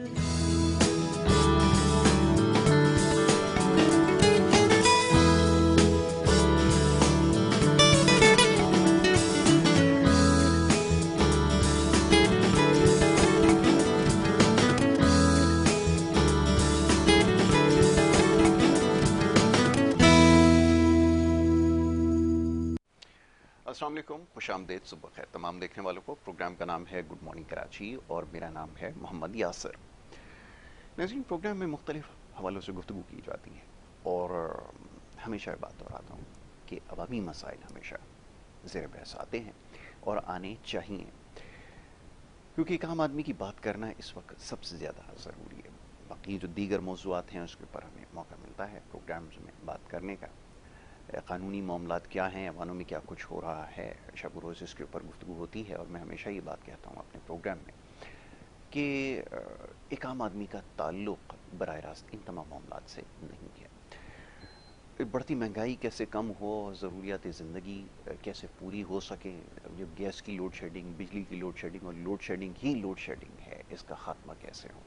अस्सलाम वालेकुम, खुशामदीद, सुबह खैर तमाम देखने वालों को। प्रोग्राम का नाम है गुड मॉर्निंग कराची और मेरा नाम है मोहम्मद यासर। नाज़रीन, प्रोग्राम में मुख्तलिफ हवालों से गुफ्तगू की जाती है और हमेशा बात दोहराता हूँ कि अवामी मसाइल हमेशा ज़ेर बहस आते हैं और आने चाहिए, क्योंकि एक आम आदमी की बात करना इस वक्त सबसे ज़्यादा ज़रूरी है। बाकी जो दीगर मौज़ूआत हैं उसके ऊपर हमें मौका मिलता है प्रोग्राम्स में बात करने का। कानूनी मामलात क्या हैं, अवानों में क्या कुछ हो रहा है, शब रोज़ इसके ऊपर गुफ्तगू होती है। और मैं हमेशा ये बात कहता हूँ अपने प्रोग्राम में कि एक आम आदमी का ताल्लुक़ बराह रास्त इन तमाम मामलात से नहीं है। बढ़ती महंगाई कैसे कम हो, ज़रूरियात ज़िंदगी कैसे पूरी हो सके, जो गैस की लोड शेडिंग, बिजली की लोड शेडिंग और लोड शेडिंग ही लोड शेडिंग है, इसका ख़ात्मा कैसे हो,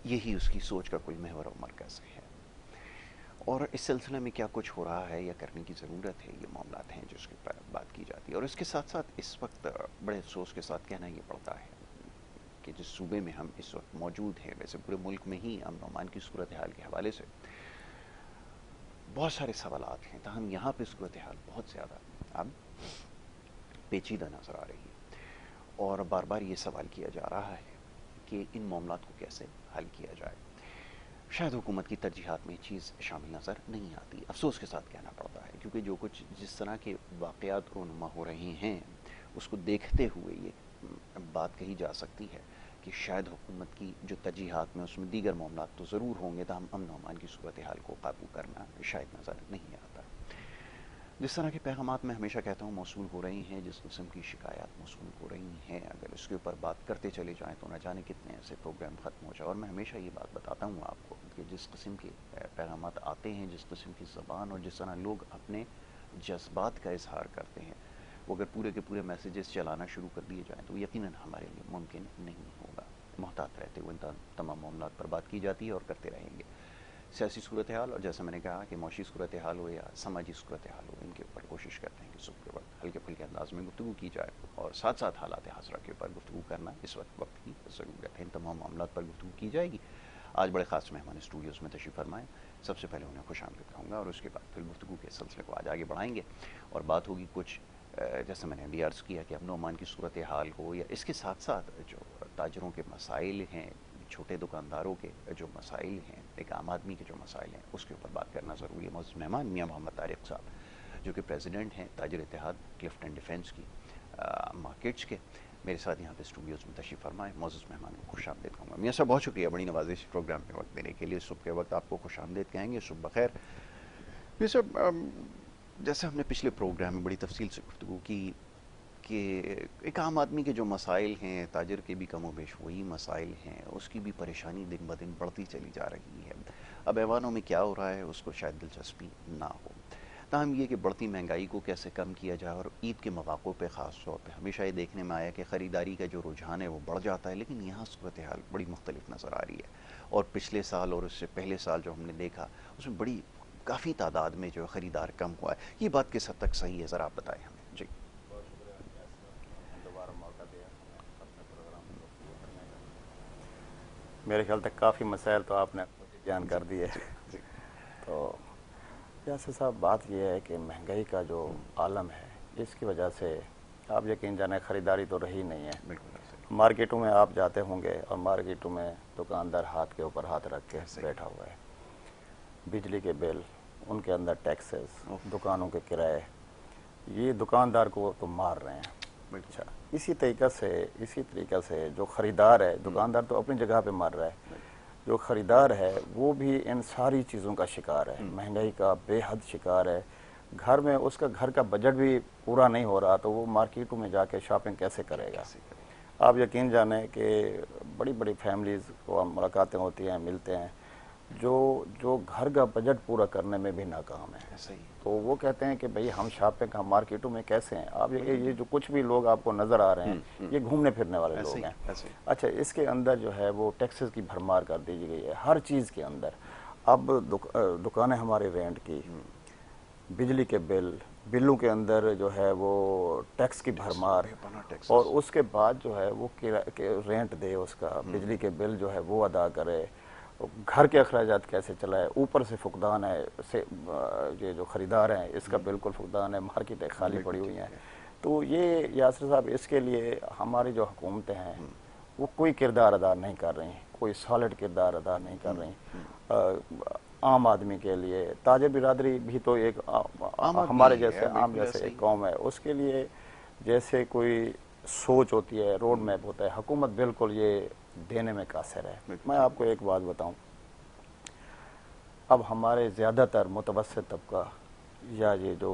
यही उसकी सोच का कोई महवर और मरकज़ है। और इस सिलसिले में क्या कुछ हो रहा है या करने की ज़रूरत है, ये मामलात हैं जिसके ऊपर बात की जाती है। और इसके साथ साथ इस वक्त बड़े अफसोस के साथ कहना ये पड़ता है कि जिस सूबे में हम इस वक्त मौजूद हैं, वैसे पूरे मुल्क में ही अमन अमान की सूरत हाल के हवाले से बहुत सारे सवालात हैं, ताहम यहाँ पर सूरत हाल बहुत ज़्यादा अब पेचीदा नज़र आ रही है और बार बार ये सवाल किया जा रहा है कि इन मामलात को कैसे हल किया जाए। शायद हुकूमत की तरजीहात में ये चीज़ शामिल नज़र नहीं आती, अफसोस के साथ कहना पड़ता है, क्योंकि जो कुछ जिस तरह के वाक़यात रूनुमा हो रहे हैं उसको देखते हुए ये बात कही जा सकती है कि शायद हुकूमत की जो तरजीहात में उसमें दीगर मामलात तो ज़रूर होंगे, तो हम अमन अमान की सूरत हाल को काबू करना शायद नज़र नहीं आता। जिस तरह के पैगामात मैं हमेशा कहता हूँ मौसूल हो रही हैं, जिस किस्म की शिकायत मौसूल हो रही हैं, अगर इसके ऊपर बात करते चले जाएँ तो न जाने कितने ऐसे प्रोग्राम ख़त्म हो जाए। और मैं हमेशा ये बात बताता हूँ आपको कि जिस किस्म के पैगामात आते हैं, जिस किस्म की ज़बान और जिस तरह लोग अपने जज्बात का इजहार करते हैं, वो अगर पूरे के पूरे मैसेजेस चलाना शुरू कर दिए जाएँ तो यकीनन हमारे लिए मुमकिन नहीं होगा। मोहतात रहते हुए इन तमाम मामलात पर बात की जाती है और करते रहेंगे। सियासी सूरत हाल और जैसे मैंने कहा कि मौशी सूरत हाल हो या समाजी सूरत हाल हो, इनके ऊपर कोशिश करते हैं कि सुबह के वक्त हल्के फुल्के अंदाज में गुफ्तगू की जाए और साथ साथ हालात हाज़रा के ऊपर गुफ्तगू करना इस वक्त की ज़रूरत है। इन तमाम मामलात पर गुफ्तगू की जाएगी। आज बड़े ख़ास मेहमान स्टूडियोज़ में तशरीफ़ फरमाएँ। सबसे पहले उन्हें खुशामदीद कहूँगा और उसके बाद फिर गुफ्तगू के सिलसिले को आज आगे बढ़ाएंगे और बात होगी कुछ जैसे मैंने अभी अर्ज़ किया कि अमन अमान की सूरत हाल हो या इसके साथ साथ जो ताजरों के मसाइल हैं, छोटे दुकानदारों के जो मसाइल हैं, एक आम आदमी के जो मसाइल हैं, उसके ऊपर बात करना ज़रूरी है। मौजूद मेहमान मियाँ मोहम्मद तारिक साहब, जो कि प्रेसिडेंट हैं ताजर इत्तेहाद क्लिफ्टन डिफेंस की मार्केट्स के, मेरे साथ यहाँ पे स्टूडियोज़ में तशरीफ़ फरमाएँ। मौजूद मेहमान को खुशामदीद कहूँगा। मियाँ साहब बहुत शुक्रिया बड़ी नवाजिश प्रोग्राम में वक्त देने के लिए। सुबह के वक्त आपको खुशामदीद कहेंगे, सुबह खैर। मियाँ साहब, जैसे हमने पिछले प्रोग्राम में बड़ी तफसील से गुफ्तगू की कि एक आम आदमी के जो मसाइल हैं, ताजर के भी कमो बेश वही मसाइल हैं, उसकी भी परेशानी दिन ब दिन बढ़ती चली जा रही है। अब ऐवानों में क्या हो रहा है उसको शायद दिलचस्पी ना हो, ताहम ये कि बढ़ती महंगाई को कैसे कम किया जाए। और ईद के मौक़ों पे ख़ास तौर पे हमेशा ये देखने में आया कि ख़रीदारी का जो रुझान है वो बढ़ जाता है, लेकिन यहाँ सूरत हाल बड़ी मुख्तलिफ नज़र आ रही है। और पिछले साल और उससे पहले साल जो हमने देखा उसमें बड़ी काफ़ी तादाद में जो ख़रीदार कम हुआ है। ये बात किस हद तक सही है, ज़रा आप बताएँ हमें। जी मेरे ख्याल तक काफ़ी मसाइल तो आपने बयान कर दिए। जी तो यासर साहब, बात यह है कि महंगाई का जो आलम है, इसकी वजह से आप यकीन जाने ख़रीदारी तो रही नहीं है। बिल्कुल। मार्केटों में आप जाते होंगे और मार्केटों में दुकानदार हाथ के ऊपर हाथ रख के बैठा हुआ है। बिजली के बिल, उनके अंदर टैक्सेस, दुकानों के किराए, ये दुकानदार को तो मार रहे हैं। अच्छा, इसी तरीक़ा से जो ख़रीदार है, दुकानदार तो अपनी जगह पे मर रहा है, जो ख़रीदार है वो भी इन सारी चीज़ों का शिकार है, महंगाई का बेहद शिकार है। घर में उसका घर का बजट भी पूरा नहीं हो रहा तो वो मार्केटों में जाके शॉपिंग कैसे करेगा। आप यकीन जाने कि बड़ी बड़ी फैमिलीज़ को मुलाकातें होती हैं, मिलते हैं, जो घर का बजट पूरा करने में भी नाकाम है। ऐसा ही तो वो कहते हैं कि भाई हम शॉपिंग हम मार्केटों में कैसे हैं। आप ये जो कुछ भी लोग आपको नज़र आ रहे हैं ये घूमने फिरने वाले लोग हैं। अच्छा, इसके अंदर जो है वो टैक्सेस की भरमार कर दी गई है हर चीज़ के अंदर। अब दुकानें हमारी रेंट की, बिजली के बिलों के अंदर जो है वो टैक्स की भरमार, और उसके बाद जो है वो रेंट दे, उसका बिजली के बिल जो है वो अदा करे, घर के अखराजात कैसे चलाए, ऊपर से फुकदान है से ये जो ख़रीदार हैं इसका बिल्कुल फुकदान है, मार्केटें खाली पड़ी हुई हैं। तो ये यासिर साहब, इसके लिए हमारी जो हुकूमतें हैं वो कोई किरदार अदा नहीं कर रही, कोई सॉलिड किरदार अदा नहीं कर रही। आम आदमी के लिए, ताजिर बिरादरी भी तो एक हमारे जैसे आम जैसे एक कौम है, उसके लिए जैसे कोई सोच होती है, रोड मैप होता है, हुकूमत बिल्कुल ये देने में कासिर है। मैं आपको एक बात बताऊं, अब हमारे ज़्यादातर मुतवस्सित तबका या ये जो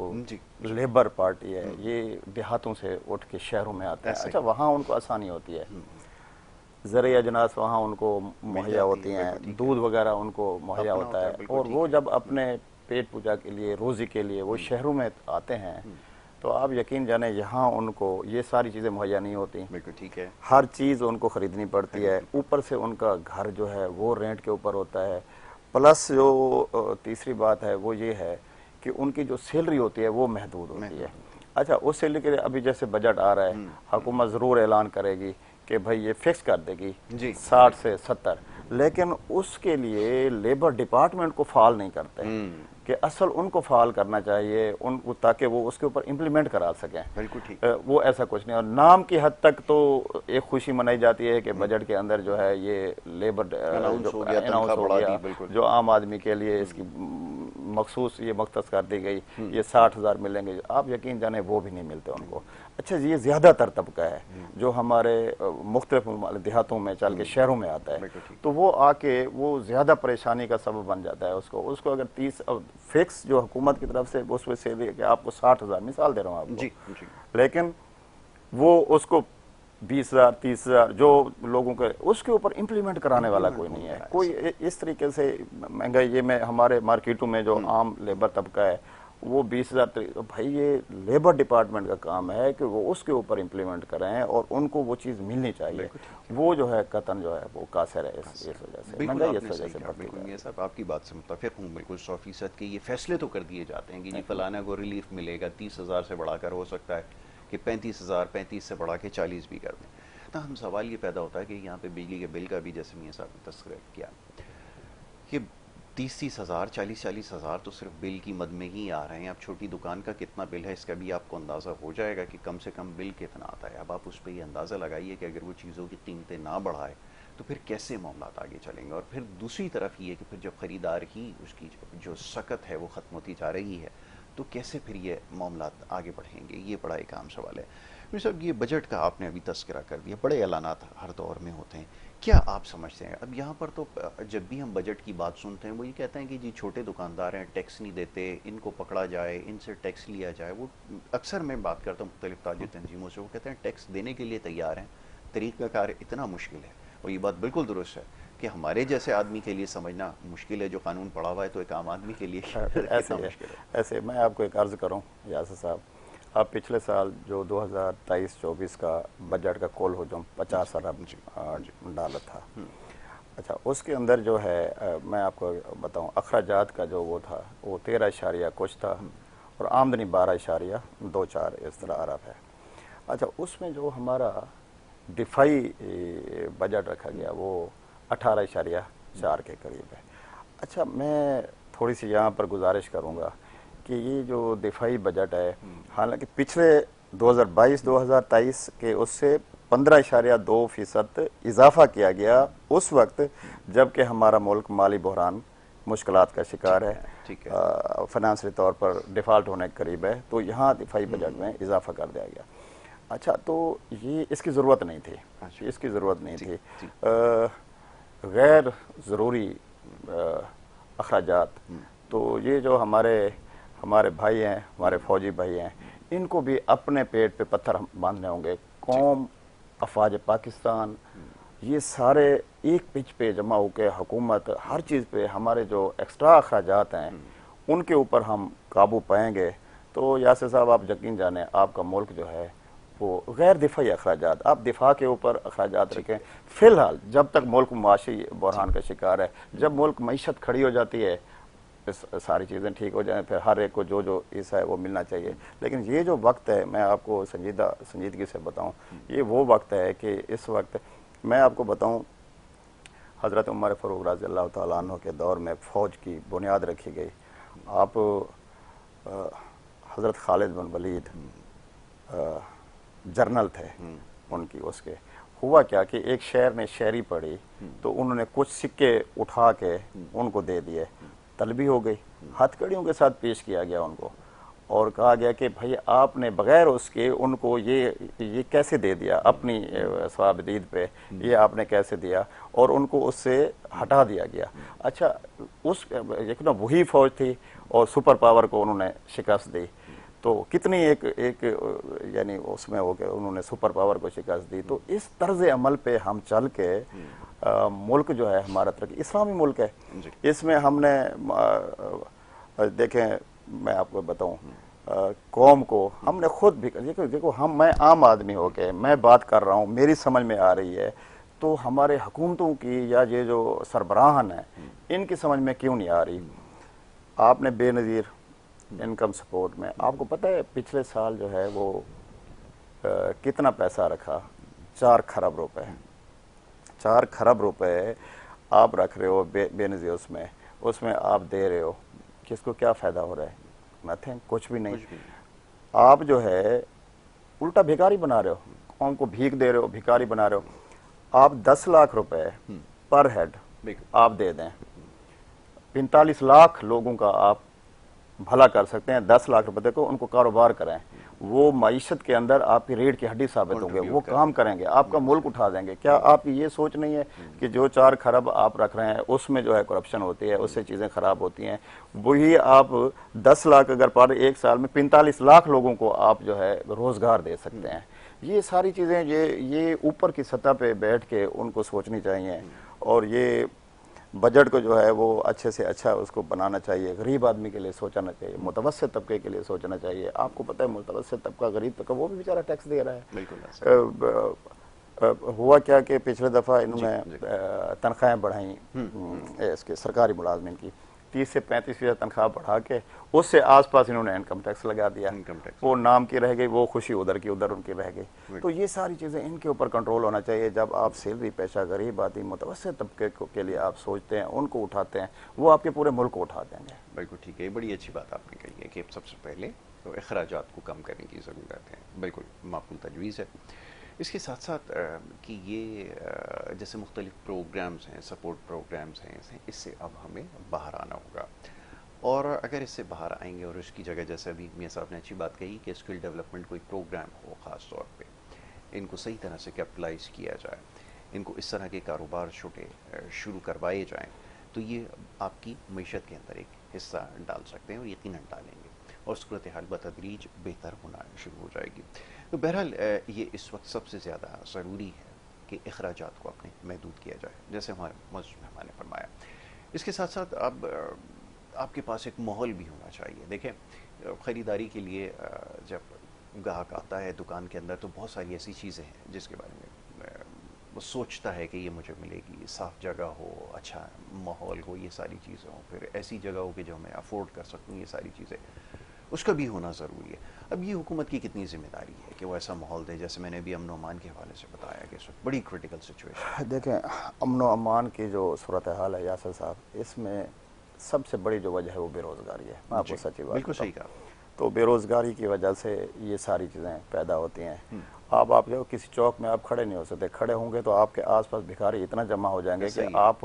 लेबर पार्टी है ये देहातों से उठ के शहरों में आते हैं। अच्छा, वहाँ उनको आसानी होती है, ज़रिया अजनास वहाँ उनको मुहैया होती हैं, दूध वगैरह उनको मुहैया होता है, और वो जब अपने पेट पूजा के लिए, रोज़ी के लिए वो शहरों में आते हैं तो आप यकीन जाने यहाँ उनको ये सारी चीज़ें मुहैया नहीं होती। बिल्कुल ठीक है, हर चीज़ उनको ख़रीदनी पड़ती है, ऊपर से उनका घर जो है वो रेंट के ऊपर होता है। प्लस जो तीसरी बात है वो ये है कि उनकी जो सैलरी होती है वो महदूद होती है। अच्छा, उस सैलरी के लिए अभी जैसे बजट आ रहा है, हुकूमत ज़रूर ऐलान करेगी कि भाई ये फिक्स कर देगी 60 से 70, लेकिन उसके लिए लेबर डिपार्टमेंट को फाल नहीं करते कि असल उनको फाल करना चाहिए उन, ताकि वो उसके ऊपर इम्प्लीमेंट करा सकें। बिल्कुल ठीक। वो ऐसा कुछ नहीं, और नाम की हद तक तो एक खुशी मनाई जाती है कि बजट के अंदर जो है ये लेबर अनाउंस हो गया, जो आम आदमी के लिए इसकी मखसूस ये मख्तस कर दी गई, ये 60,000 मिलेंगे। आप यकीन जाने वो भी नहीं मिलते उनको। अच्छा, ये ज़्यादातर तबका है जो हमारे मुख्तलिफ देहातों में चल के शहरों में आता है, तो वो आके वो ज़्यादा परेशानी का सबब बन जाता है। उसको अगर 30 फिक्स जो हुकूमत की तरफ से उस वजह से कि आपको 60,000, मिसाल दे रहा हूँ आपको, लेकिन वो उसको 20,000 30,000 जो लोगों के उसके ऊपर इम्प्लीमेंट कराने वाला कोई नहीं है। कोई इस तरीके से महंगाई ये में हमारे मार्केटों में जो आम लेबर तबका है वो 20,000, भाई ये लेबर डिपार्टमेंट का काम है कि वो उसके ऊपर इम्प्लीमेंट करें और उनको वो चीज़ मिलनी चाहिए। वो जो है कतन जो है वो कासिर है इस वजह से, महंगाई इस वजह से बढ़ती है। साहब, आपकी बात से मुत्तफिक हूँ बिल्कुल 100% के ये फैसले तो कर दिए जाते हैं कि जी फलाना को रिलीफ मिलेगा, 30,000 से बढ़ाकर हो सकता है कि 35,000, 35 से बढ़ा के 40 भी कर दें। तो हम सवाल ये पैदा होता है कि यहाँ पे बिजली के बिल का भी जैसे मियां साहब ने तस्करा किया कि 30,000, 40,000 तो सिर्फ बिल की मद में ही आ रहे हैं। अब छोटी दुकान का कितना बिल है इसका भी आपको अंदाज़ा हो जाएगा कि कम से कम बिल कितना आता है। अब आप उस पर ये अंदाज़ा लगाइए कि अगर वो चीज़ों की कीमतें ना बढ़ाए तो फिर कैसे मामला आगे चलेंगे। और फिर दूसरी तरफ ये कि फिर जब ख़रीदार ही उसकी जो सकत है वो ख़त्म होती जा रही है तो कैसे फिर ये मामला आगे बढ़ेंगे, ये बड़ा एक आम सवाल है। फिर सब ये बजट का आपने अभी तस्करा कर दिया, बड़े ऐलानात हर दौर में होते हैं, क्या आप समझते हैं अब यहाँ पर तो जब भी हम बजट की बात सुनते हैं वो ये कहते हैं कि जी छोटे दुकानदार हैं, टैक्स नहीं देते, इनको पकड़ा जाए, इनसे टैक्स लिया जाए। वो अक्सर मैं बात करता हूँ मुख्तलिफ ताजिर तंजीमों से, वो कहते हैं टैक्स देने के लिए तैयार हैं, तरीक़ाकार इतना मुश्किल है। और ये बात बिल्कुल दुरुस्त है कि हमारे जैसे आदमी के लिए समझना मुश्किल है, जो कानून पढ़ा हुआ है, तो एक आम आदमी के लिए ऐसे मुश्किल है। ऐसे मैं आपको एक अर्ज़ करूँ यासिर साहब, अब पिछले साल जो 2023-24 का बजट का कुल हजम 50 अरब डॉलर था। अच्छा, उसके अंदर जो है मैं आपको बताऊं, अखराजात का जो वो था वो 13 कुछ था और आमदनी 12.24 इस तरह अरब है। अच्छा, उसमें जो हमारा दिफाई बजट रखा गया वो 18.4 के करीब है। अच्छा, मैं थोड़ी सी यहाँ पर गुजारिश करूँगा कि ये जो दिफाई बजट है, हालांकि पिछले 2022-2023 के उससे 15.2% इजाफा किया गया उस वक्त जबकि हमारा मुल्क माली बहरान मुश्किलात का शिकार है, फाइनेंशियली तौर पर डिफ़ॉल्ट होने के करीब है, तो यहाँ दिफाई बजट में इजाफा कर दिया गया। अच्छा, तो ये इसकी ज़रूरत नहीं थी, इसकी ज़रूरत नहीं थी। गैर ज़रूरी अखराजात, तो ये जो हमारे भाई हैं, हमारे फौजी भाई हैं, इनको भी अपने पेट पे पत्थर बांधने होंगे। कौम, अफवाज पाकिस्तान, ये सारे एक पिच पे जमा होकर हुकूमत हर चीज़ पे हमारे जो एक्स्ट्रा अखराजात हैं उनके ऊपर हम काबू पाएंगे तो यासिर साहब आप यकीन जाने आपका मुल्क जो है वो गैर दिफाई अखराजात, आप दिफा के ऊपर अखराजात रखें। फिलहाल जब तक मुल्क माशी बहरान का शिकार है, जब मुल्क मईशत खड़ी हो जाती है, सारी चीज़ें ठीक हो जाएं, फिर हर एक को जो जो हिस्सा है वो मिलना चाहिए। लेकिन ये जो वक्त है, मैं आपको संजीदगी से बताऊं, ये वो वक्त है कि इस वक्त मैं आपको बताऊं, हज़रत उमर फ़ारूक रज़ी अल्लाह तआला अन्हु के दौर में फ़ौज की बुनियाद रखी गई। आप हज़रत खालिद बिन वलीद जर्नल थे उनकी, उसके हुआ क्या कि एक शेर ने शायरी पढ़ी तो उन्होंने कुछ सिक्के उठा के उनको दे दिए, तलबी हो गई, हथकड़ियों के साथ पेश किया गया उनको और कहा गया कि भाई आपने बगैर उसके उनको ये कैसे दे दिया, अपनी स्वाबदीद पे ये आपने कैसे दिया, और उनको उससे हटा दिया गया। अच्छा, उस एक ना वही फौज थी और सुपर पावर को उन्होंने शिकस्त दी, तो कितनी एक यानी उसमें हो गया, उन्होंने सुपर पावर को शिकस्त दी। तो इस तर्ज अमल पे हम चल के मुल्क जो है हमारा तरक्की, इस्लामी मुल्क है, इसमें हमने देखें, मैं आपको बताऊं, कौम को हमने खुद भी देखो हम, मैं आम आदमी हो के मैं बात कर रहा हूं, मेरी समझ में आ रही है, तो हमारे हुकूमतों की या ये जो सरबराहन है इनकी समझ में क्यों नहीं आ रही। आपने बेनज़ीर इनकम सपोर्ट में, आपको पता है पिछले साल जो है वो कितना पैसा रखा, 4 खरब रुपए, 4 खरब रुपए आप रख रहे हो बेनज़ीर, उसमें आप दे रहे हो, किसको क्या फ़ायदा हो रहा है? नथिंग, कुछ भी नहीं। आप जो है उल्टा भिखारी बना रहे हो, कौम को भीख दे रहे हो, भिखारी बना रहे हो। आप 10 लाख रुपए पर हेड आप दे दें, 45 लाख लोगों का आप भला कर सकते हैं। 10 लाख रुपए देखो, उनको कारोबार करें, वो मईशत के अंदर आपकी रीढ़ की हड्डी साबित होंगे, वो काम करेंगे, आपका मुल्क उठा देंगे। क्या आप ये सोच नहीं है कि जो 4 खरब आप रख रहे हैं उसमें जो है करप्शन होती है, उससे चीज़ें खराब होती हैं। वही आप 10 लाख अगर पर एक साल में 45 लाख लोगों को आप जो है रोज़गार दे सकते हैं। ये सारी चीज़ें ये ऊपर की सतह पे बैठ के उनको सोचनी चाहिए, और ये बजट को जो है वो अच्छे से अच्छा उसको बनाना चाहिए। गरीब आदमी के लिए सोचना चाहिए, मुतवस्सित तबके के लिए सोचना चाहिए। आपको पता है मुतवस्सित तबका, गरीब तबका, वो भी बेचारा टैक्स दे रहा है। बिल्कुल। हुआ क्या कि पिछले दफ़ा इन्होंने तनख्वाहें बढ़ाई इसके सरकारी मुलाजमिन की, 30 से 35% तनख्वाह बढ़ा के उससे आसपास इन्होंने इनकम टैक्स लगा दिया। वो नाम की रह गई, वो खुशी उधर की उधर उनकी रह गई। तो ये सारी चीज़ें इनके ऊपर कंट्रोल होना चाहिए। जब आप सैलरी पेशा गरीब आदमी मुतवस्सित तबके के लिए आप सोचते हैं, उनको उठाते हैं, वो आपके पूरे मुल्क को उठा देंगे। बिल्कुल ठीक है, बड़ी अच्छी बात आपने कही है कि सबसे पहले तो अखराजात को कम करने की ज़रूरत है। बिल्कुल माकूल तजवीज़ है। इसके साथ साथ कि ये जैसे मुख्तलिफ प्रोग्राम्स हैं, सपोर्ट प्रोग्राम्स हैं, इससे अब हमें बाहर आना होगा, और अगर इससे बाहर आएंगे और इसकी जगह, जैसे अभी मियां साहब ने अच्छी बात कही कि स्किल डेवलपमेंट कोई प्रोग्राम हो, ख़ास तौर पे इनको सही तरह से कैपिटलाइज किया जाए, इनको इस तरह के कारोबार छोटे शुरू करवाए जाएँ, तो ये आपकी मीशत के अंदर एक हिस्सा डाल सकते हैं और यकीनन डालेंगे, और सूरत हाल बतदरीज बेहतर होना शुरू हो जाएगी। तो बहरहाल ये इस वक्त सबसे ज़्यादा ज़रूरी है कि अखराजात को अपने महदूद किया जाए, जैसे हमारे मौजूद मेहमान ने फरमाया। इसके साथ साथ अब आपके पास एक माहौल भी होना चाहिए। देखें, ख़रीदारी के लिए जब ग्राहक आता है दुकान के अंदर, तो बहुत सारी ऐसी चीज़ें हैं जिसके बारे में वो सोचता है कि ये मुझे मिलेगी, साफ़ जगह हो, अच्छा माहौल हो, ये सारी चीज़ें हों, फिर ऐसी जगह हो कि जो मैं अफोर्ड कर सकूँ, ये सारी चीज़ें, उसका भी होना ज़रूरी है। अब ये हुकूमत की कितनी ज़िम्मेदारी है कि वो ऐसा माहौल दे, जैसे मैंने अभी अमन अमान के हवाले से बताया कि इस वक्त बड़ी क्रिटिकल सिचुएशन। देखें, अमन अमान की जो सूरत हाल है यासिर साहब, इसमें सबसे बड़ी जो वजह है वो बेरोज़गारी है। मैं आपको सच्ची बात, बिल्कुल सही कहा। तो बेरोज़गारी की वजह से ये सारी चीज़ें पैदा होती हैं। आप जो किसी चौक में आप खड़े नहीं हो सकते, खड़े होंगे तो आपके आसपास भिखारी इतना जमा हो जाएंगे कि आप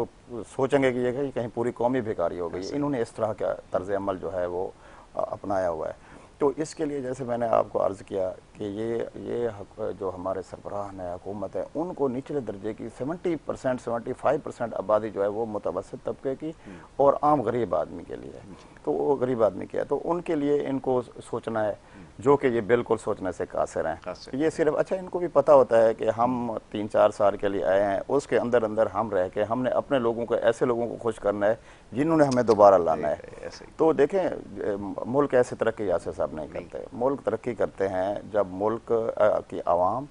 सोचेंगे कि ये कहीं पूरी कौम ही भिखारी हो गई। इन्होंने इस तरह का तर्ज अमल जो है वो अपनाया हुआ है। तो इसके लिए जैसे मैंने आपको अर्ज़ किया कि ये जो हमारे सरबराह है, हुकूमत है, उनको निचले दर्जे की 70% 75% आबादी जो है वो मुतवसत तबके की और आम गरीब आदमी के लिए है। तो वो गरीब आदमी के है, तो उनके लिए इनको सोचना है, जो कि ये बिल्कुल सोचने से कासिर हैं। ये सिर्फ अच्छा इनको भी पता होता है कि हम 3-4 साल के लिए आए हैं, उसके अंदर अंदर हम रह के हमने अपने लोगों को, ऐसे लोगों को खुश करना है जिन्होंने हमें दोबारा लाना है। तो देखें, मुल्क ऐसे तरक्की यासिर साहब नहीं करते। मुल्क तरक्की करते हैं जब मुल्क की आवाम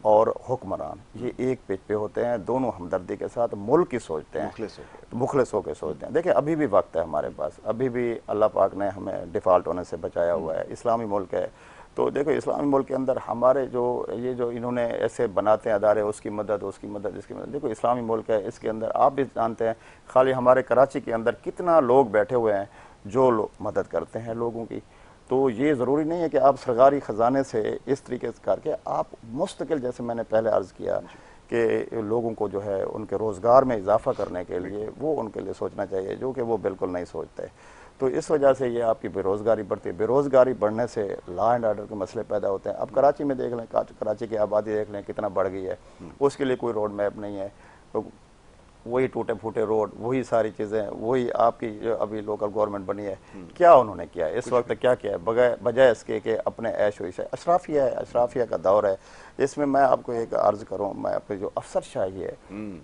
और हुक्मरान ये एक पेज पे होते हैं, दोनों हमदर्दी के साथ मुल्क की सोचते हैं, मुखलिस होकर सोचते हैं। देखिए अभी भी वक्त है हमारे पास, अभी भी अल्लाह पाक ने हमें डिफ़ॉल्ट होने से बचाया हुआ है, इस्लामी मुल्क है। तो देखो इस्लामी मुल्क के अंदर हमारे जो इन्होंने ऐसे बनाते हैं अदारे, उसकी मदद इसकी मदद, देखो इस्लामी मुल्क है, इसके अंदर आप भी जानते हैं खाली हमारे कराची के अंदर कितना लोग बैठे हुए हैं जो मदद करते हैं लोगों की। तो ये ज़रूरी नहीं है कि आप सरकारी ख़जाने से इस तरीके से करके आप मुस्तकिल, जैसे मैंने पहले अर्ज़ किया कि लोगों को जो है उनके रोज़गार में इजाफा करने के लिए वो उनके लिए सोचना चाहिए, जो कि वो बिल्कुल नहीं सोचते। तो इस वजह से ये आपकी बेरोज़गारी बढ़ती है। बेरोज़गारी बढ़ने से लॉ एंड ऑर्डर के मसले पैदा होते हैं। अब कराची में देख लें, कराची की आबादी देख लें कितना बढ़ गई है, उसके लिए कोई रोड मैप नहीं है। तो वही टूटे फूटे रोड, वही सारी चीज़ें, वही आपकी जो अभी लोकल गवर्नमेंट बनी है, क्या उन्होंने किया है इस वक्त? क्या किया है बजाय इसके कि अपने ऐश वैश है। अशराफिया है, अशराफिया का दौर है। इसमें मैं आपको एक अर्ज़ करूं, मैं आपकी जो अफसरशाही है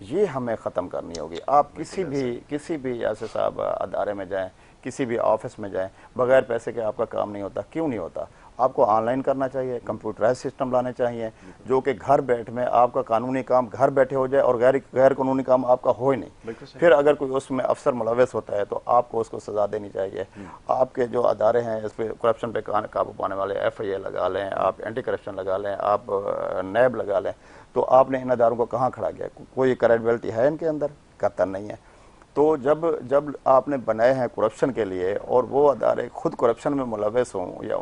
ये हमें ख़त्म करनी होगी। आप किसी भी यासिर साहब अदारे में जाएँ, किसी भी ऑफिस में जाएं, बगैर पैसे के आपका काम नहीं होता। क्यों नहीं होता? आपको ऑनलाइन करना चाहिए, कंप्यूटराइज सिस्टम लाने चाहिए, जो कि घर बैठ में आपका कानूनी काम घर बैठे हो जाए और गैर कानूनी काम आपका हो ही नहीं। फिर अगर कोई उसमें अफसर मुलविस होता है तो आपको उसको सजा देनी चाहिए। आपके जो अदारे हैं इस पर करप्शन पे काबू पाने वाले FIA लगा लें, आप एंटी करप्शन लगा लें, आप नैब लगा लें, तो आपने इन अदारों को कहाँ खड़ा किया? कोई क्रेडिबिलिटी है इनके अंदर? कतई नहीं है। तो जब आपने बनाए हैं करप्शन के लिए और वो अदारे खुद करप्शन में मुलविस हों या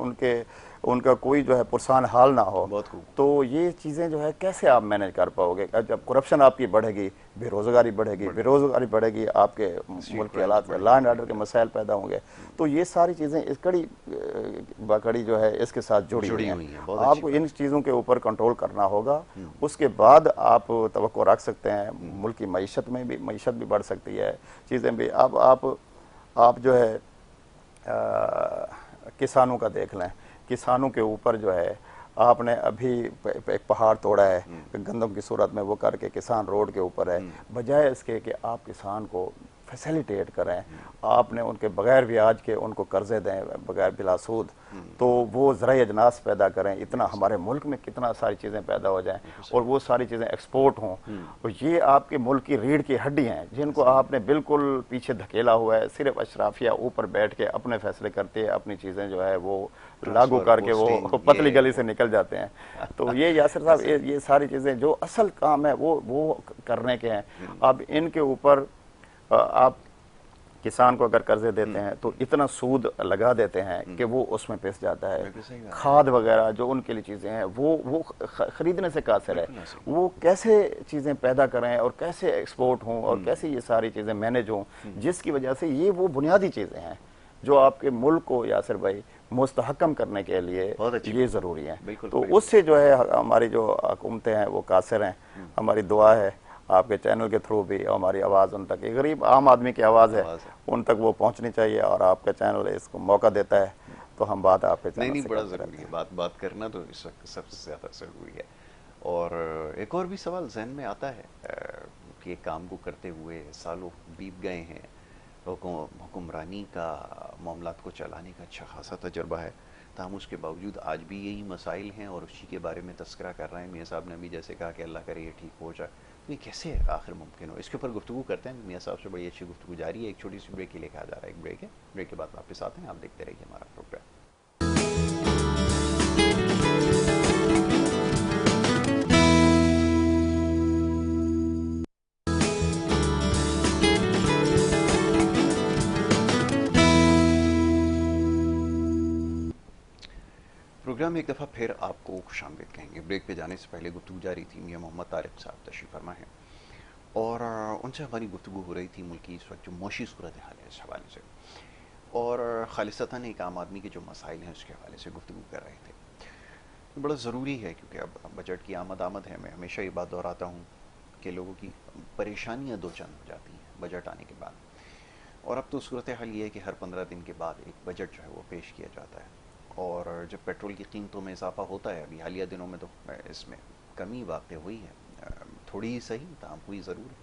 उनका कोई जो है पुरसान हाल ना हो, तो ये चीज़ें जो है कैसे आप मैनेज कर पाओगे? जब करप्शन आपकी बढ़ेगी, बेरोज़गारी बढ़ेगी, आपके मुल्क के हालात में लॉ एंड ऑर्डर के मसाइल पैदा होंगे। तो ये सारी चीज़ें इस कड़ी जो है इसके साथ जुड़ी हुई हैं। आपको इन चीज़ों के ऊपर कंट्रोल करना होगा, उसके बाद आप तवक्को रख सकते हैं। मुल्क की मईशत भी बढ़ सकती है, चीज़ें भी। आप जो है किसानों का देख लें, किसानों के ऊपर जो है आपने अभी एक पहाड़ तोड़ा है गंदम की सूरत में, वो करके किसान रोड के ऊपर है। बजाय इसके कि आप किसान को फैसिलिटेट करें, आपने उनके बगैर ब्याज के उनको कर्जे दें, बगैर बिला सूद, तो वो ज़राए अजनास पैदा करें। इतना हमारे मुल्क में कितना सारी चीज़ें पैदा हो जाएं और वो सारी चीज़ें एक्सपोर्ट हों। तो ये आपके मुल्क की रीढ़ की हड्डी हैं जिनको आपने बिल्कुल पीछे धकेला हुआ है। सिर्फ अशराफिया ऊपर बैठ के अपने फैसले करते हैं, अपनी चीज़ें जो है वो लागू करके वो पतली गली से निकल जाते हैं। तो ये यासिर साहब ये सारी चीज़ें जो असल काम है वो करने के हैं। अब इनके ऊपर आप किसान को अगर कर्जे देते हैं तो इतना सूद लगा देते हैं कि वो उसमें पिस जाता है। खाद वगैरह जो उनके लिए चीज़ें हैं वो खरीदने से कासिर है। वो कैसे चीज़ें पैदा करें और कैसे एक्सपोर्ट हों और कैसे ये सारी चीज़ें मैनेज हों, जिसकी वजह से ये वो बुनियादी चीज़ें हैं जो आपके मुल्क को यासिर भाई मुस्तहकम करने के लिए ये ज़रूरी है। तो उससे जो है हमारी जो हुकूमतें हैं वो कासिर हैं। हमारी दुआ है आपके चैनल के थ्रू भी हमारी आवाज़ उन तक, गरीब आम आदमी की आवाज़ है, उन तक वो पहुंचनी चाहिए और आपका चैनल इसको मौका देता है तो हम बात आपके चैनल नहीं बड़ा ज़रूरी है, बात करना तो इस वक्त सबसे ज़्यादा ज़रूरी है। और एक और भी सवाल जहन में आता है कि काम को करते हुए सालों बीत गए हैं, हुक्मरानी का मामलात को चलाने का अच्छा खासा तजर्बा है, ताहम उसके बावजूद आज भी यही मसाइल हैं और उसी के बारे में तस्करा कर रहे हैं। मियाँ साहब ने अभी जैसे कहा कि अल्लाह करे ये ठीक हो जाए, तो ये कैसे आखिर मुमकिन हो? इसके ऊपर गुफ्तगू करते हैं। मियाँ साहब से बड़ी अच्छी गुफ्तगू जारी है। एक छोटी सी ब्रेक के लिए कहा जा रहा है, एक ब्रेक है, ब्रेक के बाद वापस आते हैं। आप देखते रहिए हमारा प्रोग्राम। प्रोग्राम एक दफ़ा फिर आपको खुशामदीद कहेंगे। ब्रेक पे जाने से पहले गुफ्तगू जारी थी। मियाँ मोहम्मद तारिक साहब तशरीफ़ फरमा है और उनसे हमारी गुफ्तगू हो रही थी मुल्क की इस वक्त जो मौशी सूरत हाल है इस हवाले से, और खालिसतन एक आम आदमी के जो मसाइल हैं उसके हवाले से गुफ्तगू कर रहे थे। बड़ा ज़रूरी है क्योंकि अब बजट की आमद है। मैं हमेशा ये बात दोहराता हूँ कि लोगों की परेशानियाँ दो चंद हो जाती हैं बजट आने के बाद। और अब तो सूरत हाल ये है कि हर 15 दिन के बाद एक बजट जो है वो पेश किया जाता है। और जब पेट्रोल की कीमतों में इजाफा होता है, अभी हालिया दिनों में तो इसमें कमी वाक़ हुई है, थोड़ी ही सही ताम हुई ज़रूर है,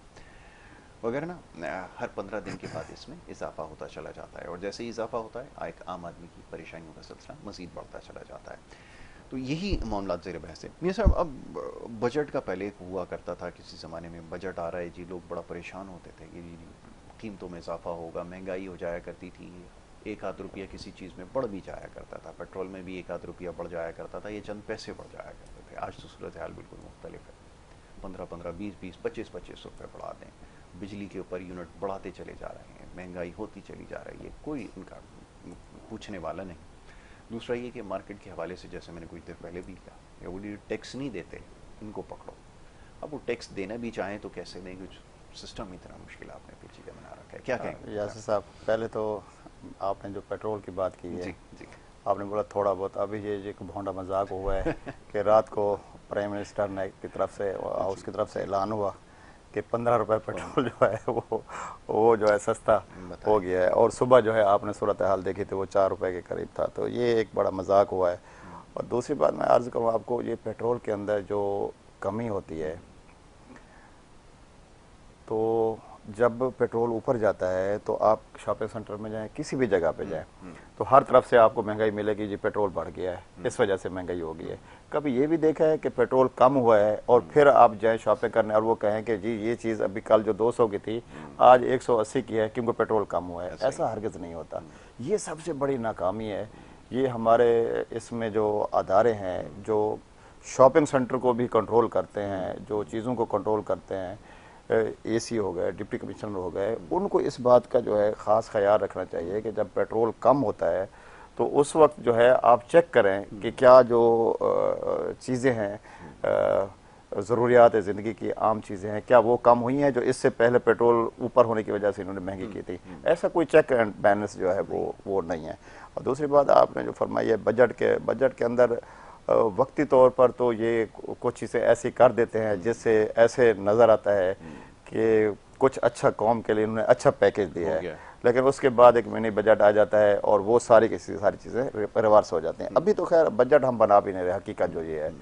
वगैरह ना। हर 15 दिन के बाद इसमें इजाफा होता चला जाता है और जैसे ही इजाफा होता है एक आम आदमी की परेशानियों का सिलसिला मज़ीद बढ़ता चला जाता है। तो यही मामला ज़ेर बहस है। ये साहब, अब बजट का पहले एक हुआ करता था, किसी ज़माने में बजट आ रहा है जी, लोग बड़ा परेशान होते थे कि जी कीमतों में इजाफा होगा, महंगाई हो जाया करती थी, एक आध रुपया किसी चीज़ में बढ़ भी जाया करता था, पेट्रोल में भी एक आध रुपया बढ़ जाया करता था, ये चंद पैसे बढ़ जाया करते थे। आज तो सूरत हाल बिल्कुल मुख्तलिफ है। 15-15, 20-20, 25-25 रुपये बढ़ा दें, बिजली के ऊपर यूनिट बढ़ाते चले जा रहे हैं, महंगाई होती चली जा रही है, कोई इनका पूछने वाला नहीं। दूसरा ये कि मार्केट के हवाले से, जैसे मैंने कुछ देर पहले भी कहा, वो टैक्स नहीं देते, इनको पकड़ो। अब वो टैक्स देना भी चाहें तो कैसे दें, कुछ सिस्टम इतना मुश्किल आपने पेचीदा बना रखा है। क्या कहेंगे यासिर साहब, पहले तो आपने जो पेट्रोल की बात की है, जी जी, आपने बोला थोड़ा बहुत, अभी ये एक भोंडा मजाक हुआ है कि रात को प्राइम मिनिस्टर ने की तरफ से, हाउस की तरफ से ऐलान हुआ कि 15 रुपये पेट्रोल जो है वो जो है सस्ता हो गया है, और सुबह जो है आपने सूरत हाल देखी थी वो 4 रुपये के करीब था। तो ये एक बड़ा मजाक हुआ है। और दूसरी बात मैं अर्ज़ करूँ आपको, ये पेट्रोल के अंदर जो कमी होती है, तो जब पेट्रोल ऊपर जाता है तो आप शॉपिंग सेंटर में जाएं, किसी भी जगह पे जाएं, तो हर तरफ से आपको महंगाई मिलेगी, जी पेट्रोल बढ़ गया है, इस वजह से महंगाई हो गई है। कभी ये भी देखा है कि पेट्रोल कम हुआ है और फिर आप जाएं शॉपिंग करने और वो कहें कि जी ये चीज़ अभी कल जो 200 की थी आज 180 की है क्योंकि पेट्रोल कम हुआ है? ऐसा हरगिज़ नहीं होता। ये सबसे बड़ी नाकामी है। ये हमारे इसमें जो अदारे हैं, जो शॉपिंग सेंटर को भी कंट्रोल करते हैं, जो चीज़ों को कंट्रोल करते हैं, एसी हो गए, डिप्टी कमिश्नर हो गए, उनको इस बात का जो है ख़ास ख्याल रखना चाहिए कि जब पेट्रोल कम होता है तो उस वक्त जो है आप चेक करें कि क्या जो चीज़ें हैं, ज़रूरियात ज़िंदगी की आम चीज़ें हैं, क्या वो कम हुई हैं जो इससे पहले पेट्रोल ऊपर होने की वजह से इन्होंने महंगी की थी। ऐसा कोई चेक एंड बैलेंस जो है वो नहीं है। और दूसरी बात आपने जो फरमाई है बजट के अंदर, वक्ती तौर पर तो ये कुछ चीज़ें ऐसी कर देते हैं जिससे ऐसे नज़र आता है कि कुछ अच्छा कौम के लिए उन्होंने अच्छा पैकेज दिया है, लेकिन उसके बाद एक मिनी बजट आ जाता है और वो सारी की सारी चीज़ें रिवर्स हो जाती हैं। अभी तो खैर बजट हम बना भी नहीं रहे। हकीकत जो ये है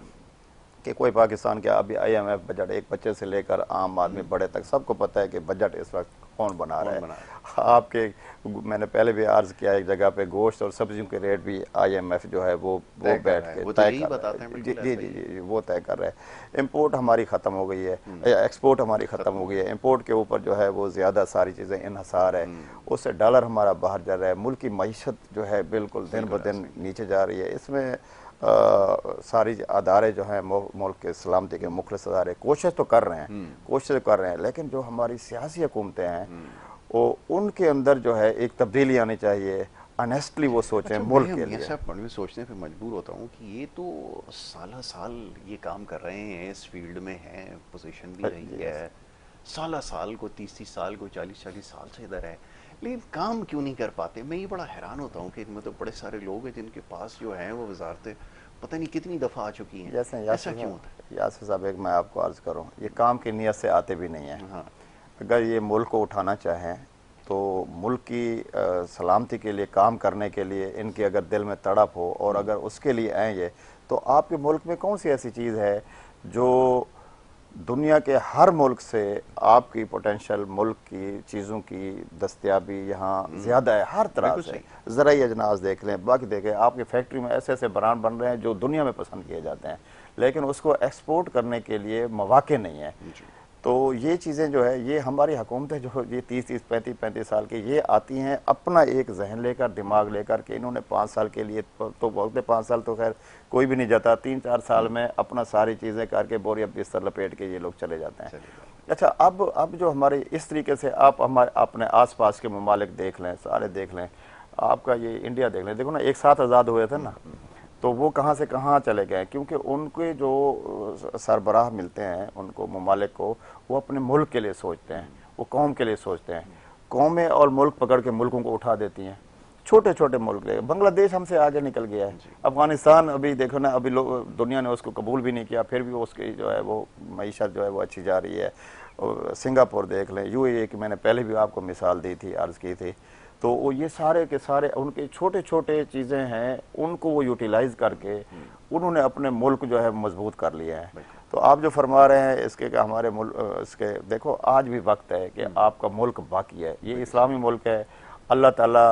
कि कोई पाकिस्तान के, अभी IMF बजट एक बच्चे से लेकर आम आदमी बड़े तक सबको पता है कि बजट इस वक्त कौन बना रहा है। आपके, मैंने पहले भी अर्ज किया एक जगह पे, गोश्त और सब्जियों के रेट भी IMF जो है वो बैठ के तय कर रहा है। जी, वो तय कर रहा है। इम्पोर्ट हमारी ख़त्म हो गई है, एक्सपोर्ट हमारी ख़त्म हो गई है। इम्पोर्ट के ऊपर जो है वो ज़्यादा सारी चीज़ें इन्हसार है, उससे डॉलर हमारा बाहर जा रहा है। मुल्क की मईशत जो है बिल्कुल दिन ब दिन नीचे जा रही है। इसमें सारी अदारे जो हैं मुल्क के सलामती के मुखलिस अदारे कोशिश तो कर रहे हैं, लेकिन जो हमारी सियासी हुकूमतें हैं वो उनके अंदर जो है एक तब्दीली आनी चाहिए। ऑनेस्टली वो सोचें मुल्क के लिए। मैं सोचने पे मजबूर होता हूँ कि ये तो साल साल ये काम कर रहे हैं, इस फील्ड में हैं, पोजीशन भी रही है, साल को 30 साल को 40 साल से इधर है, लेकिन काम क्यों नहीं कर पाते? मैं ये बड़ा हैरान होता हूँ कि इनमें तो बड़े सारे लोग हैं जिनके पास जो है वो वजारतें पता नहीं कितनी दफ़ा आ चुकी हैं। ऐसा क्यों होता है? यासिर साहब, एक मैं आपको अर्ज़ करूँ, ये काम की नीयत से आते भी नहीं है। हाँ। अगर ये मुल्क को उठाना चाहें तो मुल्क की सलामती के लिए काम करने के लिए इनके अगर दिल में तड़प हो और अगर उसके लिए आए ये, तो आपके मुल्क में कौन सी ऐसी चीज़ है जो दुनिया के हर मुल्क से आपकी पोटेंशियल मुल्क की चीज़ों की दस्तयाबी यहाँ ज़्यादा है हर तरह से। ज़राई अजनास देख लें, बाकी देखें, आपकी फैक्ट्री में ऐसे ऐसे ब्रांड बन रहे हैं जो दुनिया में पसंद किए जाते हैं, लेकिन उसको एक्सपोर्ट करने के लिए मौके नहीं है। तो ये चीज़ें जो है, ये हमारी हुकूमतें जो ये 30-30, 35-35 साल की ये आती हैं अपना एक जहन लेकर, दिमाग लेकर कि इन्होंने 5 साल के लिए तो बोलते 5 साल तो खैर कोई भी नहीं जाता, 3-4 साल में अपना सारी चीज़ें करके बोरिया बिस्तर लपेट के ये लोग चले जाते हैं। अच्छा, अब जो हमारे इस तरीके से आप हमारे अपने आसपास के ममालिक देख लें, सारे देख लें, आपका ये इंडिया देख लें, देखो ना, एक साथ आज़ाद हुए थे ना, तो वो कहाँ से कहाँ चले गए? क्योंकि उनके जो सरबराह मिलते हैं उनको, ममालिक को, वो अपने मुल्क के लिए सोचते हैं, वो कौम के लिए सोचते हैं। कौमें और मुल्क पकड़ के मुल्कों को उठा देती हैं। छोटे छोटे मुल्क है। बांग्लादेश हमसे आगे निकल गया है, अफगानिस्तान अभी देखो ना, अभी लोग दुनिया ने उसको कबूल भी नहीं किया, फिर भी उसकी जो है वो मईशत जो है वो अच्छी जा रही है। और सिंगापुर देख लें, यूएई की मैंने पहले भी आपको मिसाल दी थी, अर्ज़ की थी। तो वो ये सारे के सारे उनके छोटे छोटे चीज़ें हैं, उनको वो यूटिलाइज करके उन्होंने अपने मुल्क जो है मजबूत कर लिया है। तो आप जो फरमा रहे हैं इसके कि हमारे मुल्क इसके देखो आज भी वक्त है कि आपका मुल्क बाकी है, ये इस्लामी मुल्क है, अल्लाह ताला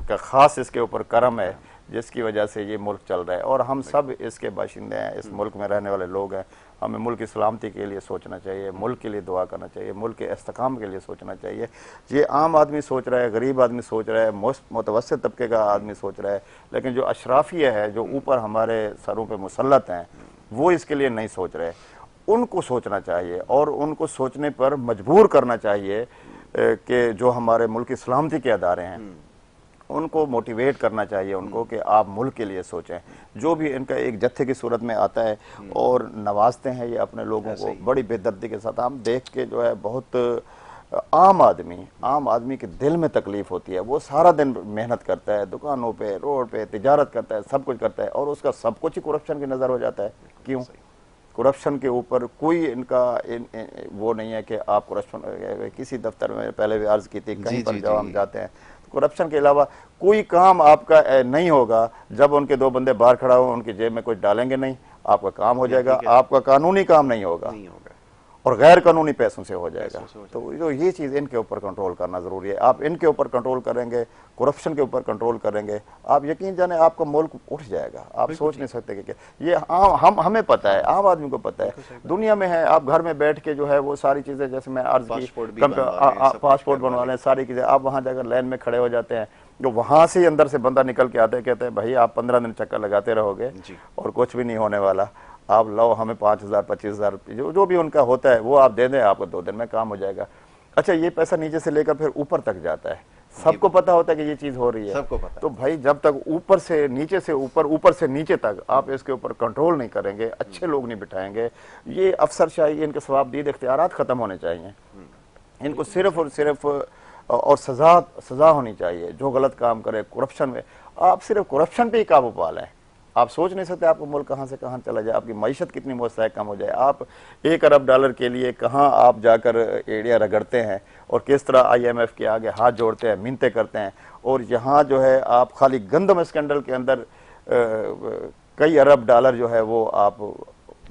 का ख़ास इसके ऊपर करम है जिसकी वजह से ये मुल्क चल रहा है, और हम सब इसके बाशिंदे हैं, इस मुल्क में रहने वाले लोग हैं। हमें मुल्क की सलामती के लिए सोचना चाहिए, मुल्क के लिए दुआ करना चाहिए, मुल्क के इस्तेकाम के लिए सोचना चाहिए। ये आम आदमी सोच रहा है, गरीब आदमी सोच रहा है, मुतवस्सित तबके का आदमी सोच रहा है, लेकिन जो अशराफिया है, जो ऊपर हमारे सरों पर मुसल्लत हैं, वो इसके लिए नहीं सोच रहे। उनको सोचना चाहिए और उनको सोचने पर मजबूर करना चाहिए कि जो हमारे मुल्क की सलामती के अदारे हैं उनको मोटिवेट करना चाहिए, उनको कि आप मुल्क के लिए सोचें। जो भी इनका एक जत्थे की सूरत में आता है और नवाजते हैं ये अपने लोगों को बड़ी बेदर्दी के साथ। हम देख के जो है बहुत आम आदमी के दिल में तकलीफ होती है। वो सारा दिन मेहनत करता है, दुकानों पे, रोड पे तिजारत करता है, सब कुछ करता है, और उसका सब कुछ ही करप्शन की नज़र हो जाता है। क्यों? करप्शन के ऊपर कोई इनका वो नहीं है कि आप करप्शन, किसी दफ्तर में पहले भी अर्ज की थी, कहीं पर जब हम जाते हैं करप्शन के अलावा कोई काम आपका नहीं होगा। जब उनके दो बंदे बाहर खड़ा हो, उनकी जेब में कुछ डालेंगे नहीं, आपका काम हो जाएगा। आपका कानूनी काम नहीं होगा और गैर कानूनी पैसों से हो जाएगा। तो जो ये चीज़ इनके ऊपर कंट्रोल करना ज़रूरी है। आप इनके ऊपर कंट्रोल करेंगे, करप्शन के ऊपर कंट्रोल करेंगे, आप यकीन जाने आपका मुल्क उठ जाएगा। आप सोच नहीं सकते कि ये हमें पता है, आम आदमी को पता है, दुनिया में है। आप घर में बैठ के जो है वो सारी चीज़ें, जैसे मैं अर्ज की, पासपोर्ट बनवा लें, सारी चीज़ें, आप वहाँ जाकर लाइन में खड़े हो जाते हैं। जो वहाँ से अंदर से बंदा निकल के आते हैं, कहते हैं भाई आप 15 दिन चक्कर लगाते रहोगे और कुछ भी नहीं होने वाला, आप लो हमें 5,000 25,000 जो भी उनका होता है वो आप दे दें, आपको 2 दिन में काम हो जाएगा। अच्छा, ये पैसा नीचे से लेकर फिर ऊपर तक जाता है, सबको पता होता है कि ये चीज़ हो रही है, सबको पता। तो भाई जब तक ऊपर से नीचे से ऊपर, ऊपर से नीचे तक आप इसके ऊपर कंट्रोल नहीं करेंगे, अच्छे लोग नहीं बिठाएंगे, ये अफसरशाही, इनके सवाबदीद इख्तियारात ख़त्म होने चाहिए। इनको सिर्फ और सिर्फ और सज़ा होनी चाहिए। जो गलत काम करे करप्शन में, आप सिर्फ करप्शन पे ही काबू पा लें। आप सोच नहीं सकते आपका मुल्क कहाँ से कहाँ चला जाए, आपकी मईशत कितनी मुस्तहकम कम हो जाए। आप $1 अरब के लिए कहाँ आप जाकर एड़िया रगड़ते हैं और किस तरह IMF के आगे हाथ जोड़ते हैं, मिन्नतें करते हैं, और यहाँ जो है आप खाली गंदम स्कैंडल के अंदर कई $1 अरब जो है वो आप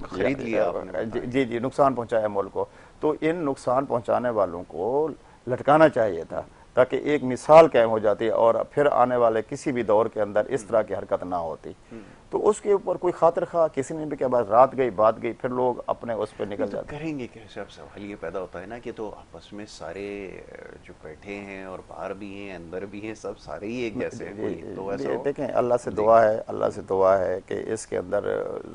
खरीद लिया। जी, नुकसान पहुँचाया मुल्क को। तो इन नुकसान पहुँचाने वालों को लटकाना चाहिए था, ताकि एक मिसाल कायम हो जाती और फिर आने वाले किसी भी दौर के अंदर इस तरह की हरकत ना होती। तो उसके ऊपर कोई खातिर खा किसी ने भी क्या बात, रात गई बात गई, फिर लोग अपने उस पर निकल जाते करेंगे कैसे। अब सवाल ये पैदा होता है ना कि तो आपस में सारे जो बैठे हैं और बाहर भी हैं अंदर भी हैं, सब सारे ही एक जैसे हैं। तो ऐसा देखें, अल्लाह से दुआ है कि इसके अंदर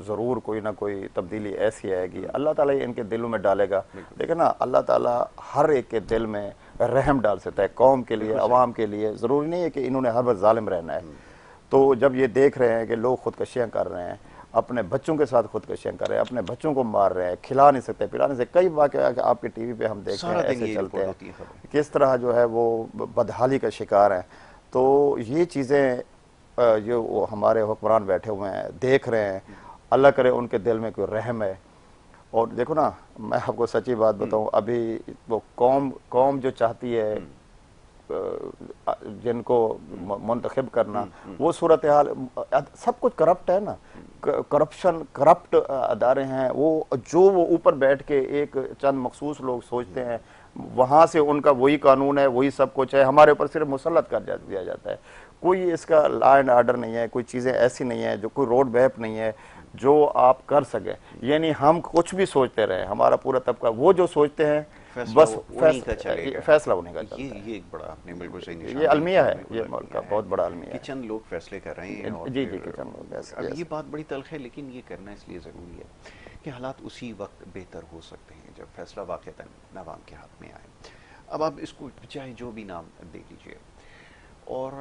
ज़रूर कोई ना कोई तब्दीली ऐसी आएगी, अल्लाह ताला इनके दिलों में डालेगा। देखिए ना, अल्लाह ताला हर एक के दिल में रहम डाल सकता है, कौम के लिए, अवाम के लिए। ज़रूरी नहीं है कि इन्होंने हर वक्त जालिम रहना है। तो जब ये देख रहे हैं कि लोग खुदकशियाँ कर रहे हैं, अपने बच्चों के साथ खुदकशियाँ कर रहे हैं, अपने बच्चों को मार रहे हैं, खिला नहीं सकते, पिला नहीं सकते, कई वाक़या आपके टीवी पे हम देखते हैं, ऐसे चलते हैं, किस तरह जो है वो बदहाली का शिकार हैं। तो ये चीज़ें जो हमारे हुक्मरान बैठे हुए हैं देख रहे हैं, अल्लाह करे उनके दिल में कोई रहम है। और देखो ना, मैं आपको सच्ची बात बताऊं, अभी वो कौम जो चाहती है जिनको मुंतखब करना, वो सूरत हाल, सब कुछ करप्ट है ना, करप्ट अदारे हैं वो, जो वो ऊपर बैठ के एक चंद मखसूस लोग सोचते हैं, वहाँ से उनका वही कानून है, वही सब कुछ है, हमारे ऊपर सिर्फ मुसल्लत कर दिया जाता है। कोई इसका लॉ एंड ऑर्डर नहीं है, कोई चीज़ें ऐसी नहीं है, जो कोई रोड मैप नहीं है जो आप कर सके। यानी हम कुछ भी सोचते रहे, हमारा पूरा तबका वो जो सोचते हैं बस फैसला उन्हीं का चलता है। ये एक बड़ा, आपने बिल्कुल सही निशान, ये अलमिया है, ये मुल्क का बहुत बड़ा अलमिया है कि चंद लोग फैसले कर रहे हैं। और जी किचन लोग। अब ये बात बड़ी तल्ख है, लेकिन ये करना इसलिए ज़रूरी है कि हालात उसी वक्त बेहतर हो सकते हैं जब फैसला वाक़अतन अवाम के हाथ में आए। अब आप इसको चाहे जो भी नाम दे लीजिए, और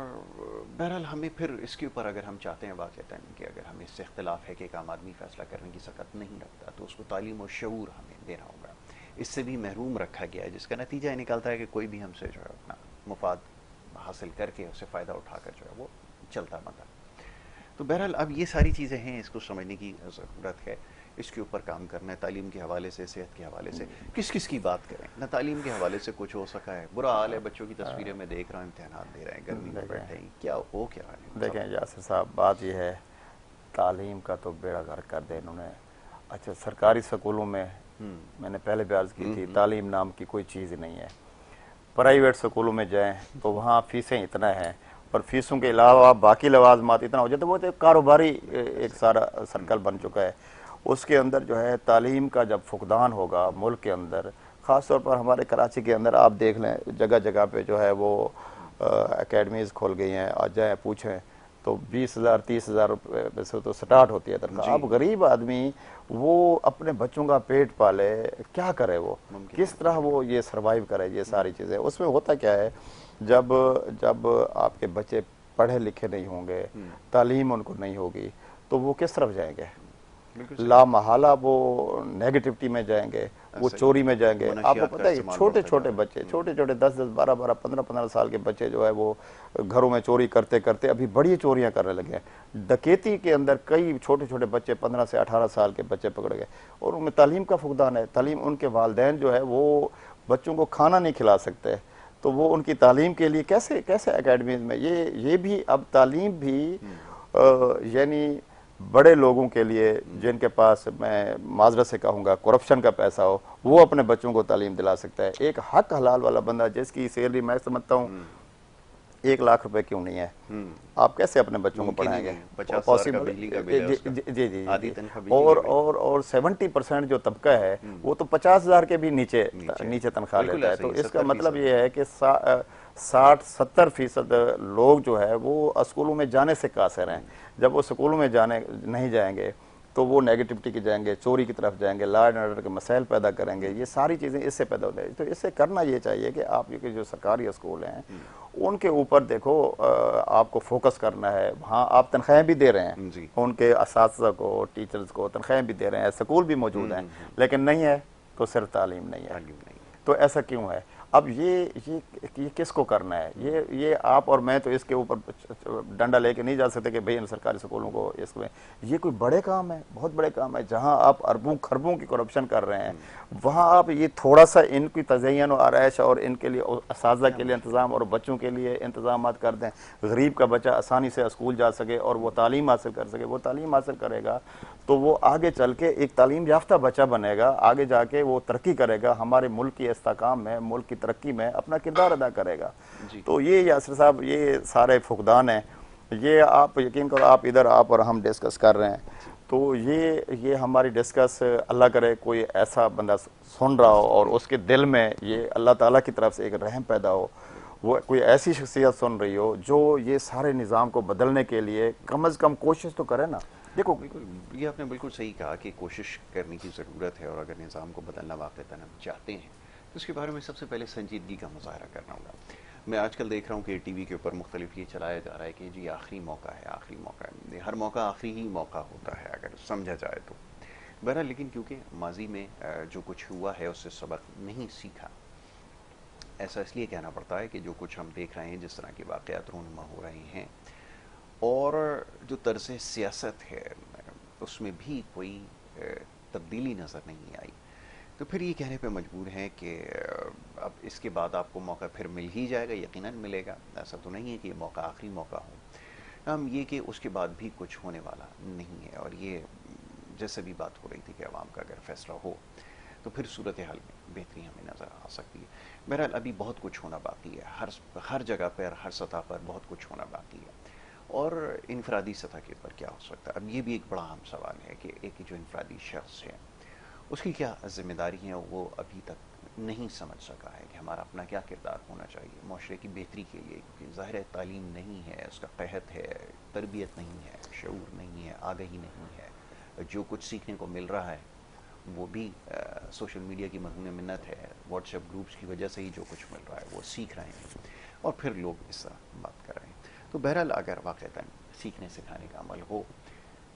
बहरहाल हमें फिर इसके ऊपर अगर हम चाहते हैं वाक़अतन कि अगर हमें इससे इख्तिलाफ़ है कि एक आम आदमी फ़ैसला करने की सकत नहीं रखता, तो उसको तालीम और शऊर हमें देना होगा। इससे भी महरूम रखा गया है, जिसका नतीजा निकलता है कि कोई भी हमसे जो है अपना मुफाद हासिल करके उससे फ़ायदा उठाकर जो है वो चलता बनता। तो बहरहाल अब ये सारी चीज़ें हैं, इसको समझने की ज़रूरत है, इसके ऊपर काम करना है, तालीम के हवाले से, सेहत के हवाले से। किस किस की बात करें ना, तालीम के हवाले से कुछ हो सका है, बुरा हाल है, बच्चों की तस्वीरें मैं देख रहा हूँ, इम्तहान दे रहे हैं, गर्मी में बैठे हैं, क्या हो क्या है। देखें यासिर साहब, बात यह है, तालीम का तो बेड़ा गर्क कर दिया इन्होंने। अच्छा, सरकारी स्कूलों में मैंने पहले भी अर्ज़ की थी, तालीम नाम की कोई चीज़ नहीं है। प्राइवेट स्कूलों में जाएं तो वहाँ फ़ीसें इतना है, और फीसों के अलावा बाकी लवाजमात इतना हो जाता है, वो तो एक कारोबारी एक सारा सर्कल बन चुका है। उसके अंदर जो है तालीम का जब फुकदान होगा मुल्क के अंदर, ख़ास तौर पर हमारे कराची के अंदर आप देख लें, जगह जगह पे जो है वो एकेडमीज़ खोल गई हैं, और जाए पूछें तो 20,000 30,000 रुपये से तो स्टार्ट होती है तनख्वाह। अब गरीब आदमी वो अपने बच्चों का पेट पाले, क्या करे, वो किस तरह वो ये सर्वाइव करे, ये सारी चीज़ें। उसमें होता क्या है, जब जब आपके बच्चे पढ़े लिखे नहीं होंगे, तालीम उनको नहीं होगी, तो वो किस तरफ जाएंगे? ला महाला वो नेगेटिविटी में जाएंगे, वो चोरी में जाएंगे। आपको पता है छोटे छोटे बच्चे, छोटे छोटे 10-10 12-12 15-15 साल के बच्चे जो है वो घरों में चोरी करते करते अभी बड़ी चोरियां करने लगे हैं। डकैती के अंदर कई छोटे छोटे बच्चे 15 से 18 साल के बच्चे पकड़ गए, और उनमें तालीम का फुकदान है। तालीम, उनके वालिदैन जो है वो बच्चों को खाना नहीं खिला सकते, तो वो उनकी तालीम के लिए कैसे कैसे एकेडमीज में ये भी अब तालीम भी यानी बड़े लोगों के लिए, जिनके पास, मैं माजरत से कहूँगा, करप्शन का पैसा हो, वो अपने बच्चों को तालीम दिला सकता है। एक हक हलाल वाला बंदा जिसकी सैलरी मैं समझता हूँ 1 लाख रुपए क्यों नहीं है, आप कैसे अपने बच्चों को पढ़ाएंगे? पॉसिबल? जी जी। और 70% जो तबका है वो तो 50,000 के भी नीचे तनख्वाह लेता है। तो इसका मतलब ये है कि 60-70% लोग जो है वो स्कूलों में जाने से कासिर हैं। जब वो स्कूलों में जाने नहीं जाएंगे तो वो नेगेटिविटी की जाएंगे, चोरी की तरफ जाएंगे, लॉ एंड ऑर्डर के मसाइल पैदा करेंगे। ये सारी चीज़ें इससे पैदा होती हैं। तो इससे करना ये चाहिए कि आप ये जो सरकारी स्कूल हैं उनके ऊपर देखो, आपको फोकस करना है। वहाँ आप तनख्वाहें भी दे रहे हैं, उनके असातिज़ा को, टीचर्स को तनख्वाहें भी दे रहे हैं, स्कूल भी मौजूद हैं, लेकिन नहीं है तो सिर्फ तालीम नहीं है। तो ऐसा क्यों है? अब ये किसको करना है? ये आप और मैं तो इसके ऊपर डंडा लेके नहीं जा सकते कि भाई इन सरकारी स्कूलों को इसमें, ये कोई बड़े काम है, बहुत बड़े काम है। जहां आप अरबों खरबों की करप्शन कर रहे हैं, वहां आप ये थोड़ा सा इनकी तज़य्युन और आरइश और इनके लिए असातिज़ा के लिए इंतज़ाम और बच्चों के लिए इंतज़ाम कर दें, गरीब का बच्चा आसानी से स्कूल जा सके और वो तालीम हासिल कर सके। वो तालीम हासिल करेगा तो वो आगे चल के एक तालीम याफ्ता बच्चा बनेगा, आगे जाके वो तरक्की करेगा, हमारे मुल्क की इस्तेकाम में, मुल्क की तरक्की में अपना किरदार अदा करेगा। तो ये यासिर साहब, ये सारे फुकदान हैं, ये आप यकीन करो, आप इधर आप और हम डिस्कस कर रहे हैं, तो ये हमारी डिस्कस, अल्लाह करे कोई ऐसा बंदा सुन रहा हो और उसके दिल में ये अल्लाह ताला की तरफ से एक रहम पैदा हो, वो कोई ऐसी शख्सियत सुन रही हो जो ये सारे निज़ाम को बदलने के लिए कम अज़ कम कोशिश तो करे ना। देखो, बिल्कुल, ये आपने बिल्कुल सही कहा कि कोशिश करने की ज़रूरत है, और अगर निज़ाम को बदलना वाक़तन हम चाहते हैं तो उसके बारे में सबसे पहले संजीदगी का मुज़ाहरा करना होगा। मैं आजकल देख रहा हूँ कि टीवी के ऊपर मुख्तलिफ ये चलाया जा रहा है कि जी आखिरी मौका है, आखिरी मौका है। हर मौका आखिरी ही मौका होता है अगर समझा जाए तो। बहरहाल, लेकिन क्योंकि माजी में जो कुछ हुआ है उससे सबक नहीं सीखा, ऐसा इसलिए कहना पड़ता है कि जो कुछ हम देख रहे हैं, जिस तरह के वाक़यात रूनुमा हो रहे हैं, और जो तर्ज़ सियासत है उसमें भी कोई तब्दीली नज़र नहीं आई, तो फिर ये कहने पे मजबूर हैं कि अब इसके बाद आपको मौका फिर मिल ही जाएगा, यकीनन मिलेगा। ऐसा तो नहीं है कि ये मौका आखिरी मौका हो। हम ये कि उसके बाद भी कुछ होने वाला नहीं है, और ये जैसे भी बात हो रही थी कि अवाम का अगर फैसला हो तो फिर सूरत हाल में बेहतरी हमें नज़र आ सकती है। बहरहाल, अभी बहुत कुछ होना बाकी है, हर जगह पर, हर सतह पर बहुत कुछ होना बाकी है। और इनफरादी सतह के ऊपर क्या हो सकता है, अब ये भी एक बड़ा अहम सवाल है कि एक जो इनफरादी शख्स है उसकी क्या जिम्मेदारी है, वो अभी तक नहीं समझ सका है कि हमारा अपना क्या किरदार होना चाहिए माशरे की बेहतरी के लिए। क्योंकि ज़ाहिर है तालीम नहीं है, उसका कहत है, तरबियत नहीं है, शऊर नहीं है, आगाही नहीं है। जो कुछ सीखने को मिल रहा है वो भी सोशल मीडिया की मरहून मिन्नत है, व्हाट्सएप ग्रुप्स की वजह से ही जो कुछ मिल रहा है वो सीख रहे हैं, और फिर लोग इस बात कर रहे हैं। तो बहरहाल, अगर वाक़तन सीखने सिखाने का अमल हो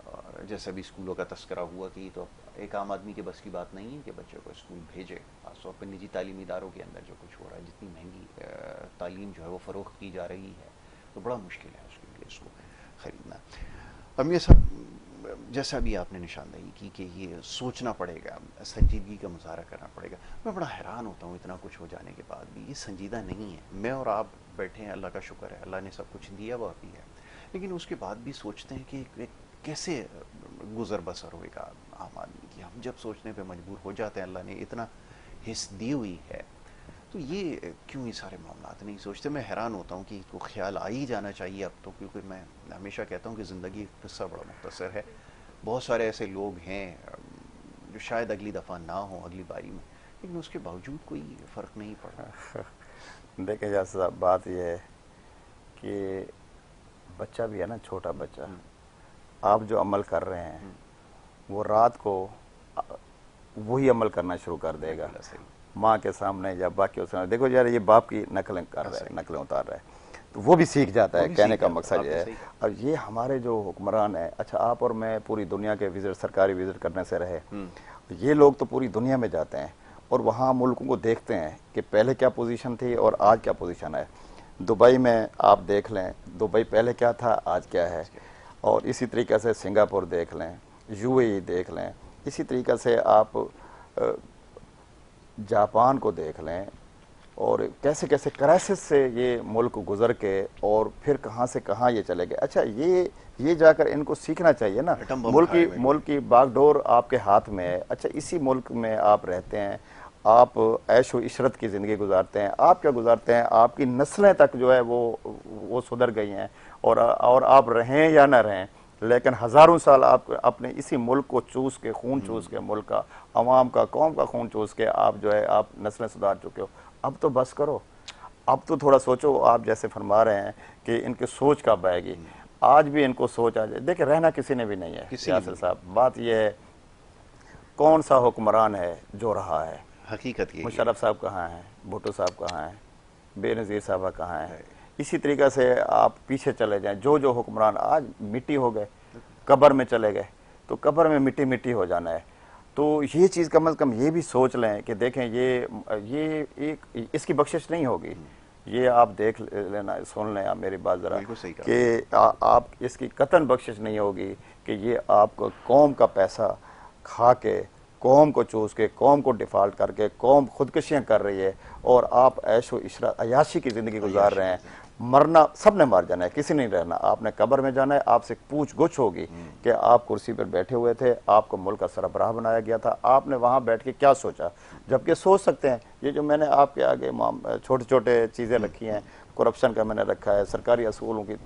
और जैसे अभी स्कूलों का तस्करा हुआ कि तो एक आम आदमी के बस की बात नहीं है कि बच्चों को स्कूल भेजे, खासतौर पर निजी तालीमी इदारों के अंदर जो कुछ हो रहा है, जितनी महंगी तालीम जो है वो फ़रोख्त की जा रही है, तो बड़ा मुश्किल है उसके लिए इसको ख़रीदना। अब ये सब जैसा भी आपने निशानदेही की कि ये सोचना पड़ेगा, संजीदगी का मुजाहरा करना पड़ेगा। मैं बड़ा हैरान होता हूँ इतना कुछ हो जाने के बाद भी ये संजीदा नहीं है। मैं और आप बैठे हैं, अल्लाह का शुक्र है, अल्लाह ने सब कुछ दिया हुआ भी है, लेकिन उसके बाद भी सोचते हैं कि कैसे गुजर बसर होएगा आम आदमी की। हम जब सोचने पे मजबूर हो जाते हैं, अल्लाह ने इतना हिस्स दी हुई है, तो ये क्यों ये सारे मामलात नहीं सोचते। मैं हैरान होता हूँ कि इसको ख्याल आ ही जाना चाहिए अब तो, क्योंकि मैं हमेशा कहता हूँ कि ज़िंदगी एक किस्सा बड़ा मुख्तसर है। बहुत सारे ऐसे लोग हैं जो शायद अगली दफ़ा ना हो, अगली बारी में, लेकिन उसके बावजूद कोई फ़र्क नहीं पड़ रहा। देखें जैसा बात यह है कि बच्चा भी है ना, छोटा बच्चा, आप जो अमल कर रहे हैं वो रात को वही अमल करना शुरू कर देगा माँ के सामने या बाकी के सामने। देखो यार, ये बाप की नकलें कर रहा है, नकलें उतार रहा है, तो वो भी सीख जाता है। कहने का मकसद ये है। और ये हमारे जो हुक्मरान है, अच्छा आप और मैं पूरी दुनिया के विजिट, सरकारी विजिट करने से रहे, ये लोग तो पूरी दुनिया में जाते हैं और वहाँ मुल्कों को देखते हैं कि पहले क्या पोजीशन थी और आज क्या पोजीशन है। दुबई में आप देख लें, दुबई पहले क्या था, आज क्या है। और इसी तरीके से सिंगापुर देख लें, यूएई देख लें, इसी तरीके से आप जापान को देख लें, और कैसे कैसे क्राइसिस से ये मुल्क गुजर के और फिर कहाँ से कहाँ ये चले गए। अच्छा, ये जाकर इनको सीखना चाहिए ना। मुल्क की बागडोर आपके हाथ में है। अच्छा, इसी मुल्क में आप रहते हैं, आप ऐशो इशरत की ज़िंदगी गुजारते हैं। आप क्या गुजारते हैं, आपकी नस्लें तक जो है वो सुधर गई हैं, और आप रहें या ना रहें, लेकिन हज़ारों साल आप अपने इसी मुल्क को चूस के, खून चूस के, मुल्क का, अवाम का, कौम का खून चूस के आप जो है आप नस्लें सुधार चुके हो। अब तो बस करो, अब तो थोड़ा सोचो। आप जैसे फरमा रहे हैं कि इनकी सोच कब आएगी, आज भी इनको सोच आ जाए। देखिए, रहना किसी ने भी नहीं है यासिर साहब। बात यह है, कौन सा हुक्मरान है जो रहा है। हकीकत ये मुशर्रफ साहब कहाँ हैं, भुट्टो साहब कहाँ हैं, बेनज़ीर साहबा कहाँ हैं। इसी तरीक़े से आप पीछे चले जाएं, जो हुक्मरान आज मिट्टी हो गए, कब्र में चले गए, तो कब्र में मिट्टी मिट्टी हो जाना है। तो ये चीज़ कम से कम ये भी सोच लें कि देखें, ये एक इसकी बख्शिश नहीं होगी। ये आप देख लेना, सुन लें आप मेरी बात ज़रा, कि आप इसकी कतन बख्शिश नहीं होगी कि ये आपको कौम का पैसा खा के, कौम को चूस के, कौम को डिफ़ॉल्ट करके कौम खुदकशियाँ कर रही है, और आप ऐशो इशरत अयाशी की ज़िंदगी गुजार रहे हैं। मरना सब ने मर जाना है, किसी नहीं रहना। आपने कब्र में जाना है, आपसे पूछ गुछ होगी कि आप कुर्सी पर बैठे हुए थे, आपको मुल्क का सरबराह बनाया गया था, आपने वहाँ बैठ के क्या सोचा। जबकि सोच सकते हैं, ये जो मैंने आपके आगे छोटे छोटे चीज़ें रखी हैं, करप्शन का मैंने रखा है, सरकारी असूलों की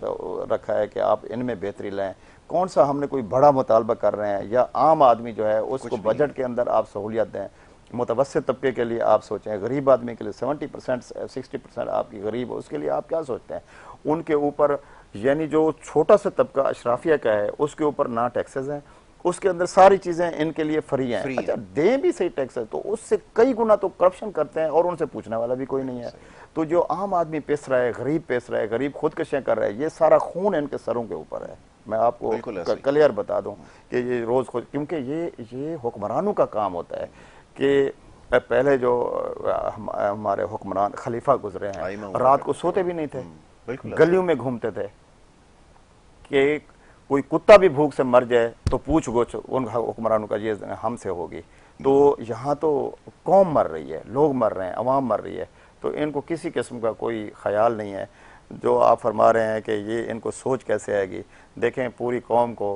रखा है कि आप इनमें बेहतरी लाएँ। कौन सा हमने कोई बड़ा मुतालबा कर रहे हैं, या आम आदमी जो है उसको बजट के अंदर आप सहूलियत दें। मुतवस्सित तबके के लिए आप सोचें, गरीब आदमी के लिए 70% 60% आपकी गरीब, उसके लिए आप क्या सोचते हैं। उनके ऊपर, यानी जो छोटा सा तबका अशराफिया का है, उसके ऊपर ना टैक्सेस हैं, उसके अंदर सारी चीज़ें इनके लिए फ्री हैं। अच्छा, दें भी सही टैक्सेस, तो उससे कई गुना तो करप्शन करते हैं और उनसे पूछने वाला भी कोई नहीं है। तो जो आम आदमी पेश रहा है, गरीब पेश रहा है, गरीब खुदकशियाँ कर रहा है, ये सारा खून इनके सरों के ऊपर है। मैं आपको क्लियर बता दूं कि ये रोज़ खुद, क्योंकि ये हुक्मरानों का काम होता है कि पहले जो हमारे हुक्मरान खलीफा गुजरे हैं, रात को सोते भी नहीं थे, गलियों में घूमते थे कि कोई कुत्ता भी भूख से मर जाए तो पूछ गुछ उन हुक्मरानों का ये हमसे होगी। तो यहाँ तो कौम मर रही है, लोग मर रहे हैं, अवाम मर रही है, तो इनको किसी किस्म का कोई ख्याल नहीं है। जो आप फरमा रहे हैं कि ये इनको सोच कैसे आएगी, देखें, पूरी कौम को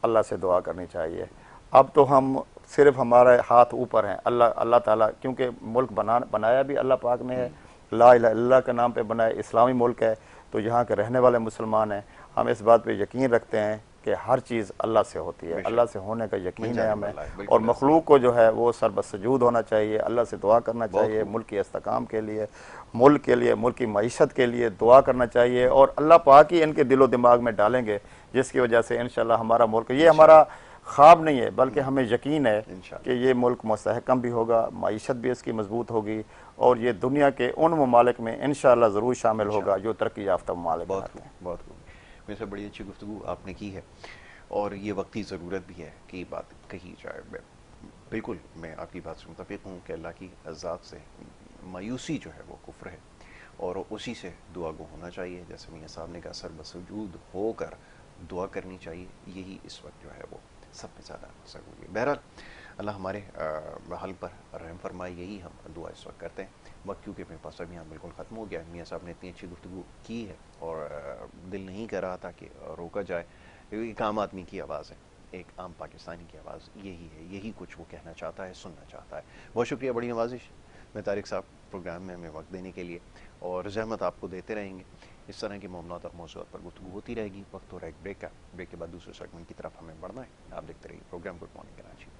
अल्लाह से दुआ करनी चाहिए। अब तो हम सिर्फ हमारे हाथ ऊपर हैं, अल्लाह ताला, क्योंकि मुल्क बनाया भी अल्लाह पाक ने है, ला इलाहा इल्लल्लाह के नाम पे बनाया, इस्लामी मुल्क है, तो यहाँ के रहने वाले मुसलमान हैं। हम इस बात पे यकीन रखते हैं कि हर चीज़ अल्लाह से होती है, अल्लाह से होने का यकीन है हमें, और मखलूक को जो है वो सरबसजूद होना चाहिए, अल्लाह से दुआ करना चाहिए, मुल्क की इस्तेकाम के लिए, मुल्क के लिए, मुल्क की मईशत के लिए दुआ करना चाहिए। और अल्लाह पाक ही इनके दिलो दिमाग में डालेंगे, जिसकी वजह से इंशाल्लाह हमारा मुल्क, ये हमारा ख्वाब नहीं है बल्कि हमें यकीन है कि ये मुल्क मुस्तहकम भी होगा, मईशत भी इसकी मजबूत होगी, और ये दुनिया के उन ममालिक में इंशाअल्लाह ज़रूर शामिल होगा जो तरक्की याफ्ता ममालिक हैं। बहुत मेरे से बड़ी अच्छी गुफ्तगू आपने की है। और ये वक्ती ज़रूरत भी है कि बात कही जाए। बिल्कुल मैं आपकी बात से मुतफिक हूँ कि अल्लाह की ज़ात से मायूसी जो है वो कुफ्र है, और उसी से दुआ गो होना चाहिए। जैसे मियाँ साहब ने कहा, सर बसजूद होकर दुआ करनी चाहिए, यही इस वक्त जो है वो सब में ज़्यादा ज़रूरी है। बहरहाल अल्लाह हमारे हाल पर रहम फरमाए, यही हम दुआ इस वक्त करते हैं। वक्त क्योंकि मेरे पास अब यहाँ बिल्कुल ख़त्म हो गया है। मियाँ साहब ने इतनी अच्छी गुफ्तगू की है और दिल नहीं कर रहा था कि रोका जाए। एक आम आदमी की आवाज़ है, एक आम पाकिस्तानी की आवाज़ यही है, यही कुछ वो कहना चाहता है, सुनना चाहता है। बहुत शुक्रिया, बड़ी नवाजिश मैं तारिक साहब प्रोग्राम में हमें वक्त देने के लिए, और ज़हमत आपको देते रहेंगे। इस तरह के मामलात और मौज़ूआत पर गुफ्तगू होती रहेगी। वक्त हो रहा है एक ब्रेक का, ब्रेक के बाद दूसरे सेगमेंट की तरफ हमें बढ़ना है। आप देखते रहिए प्रोग्राम गुड मॉर्निंग कराची।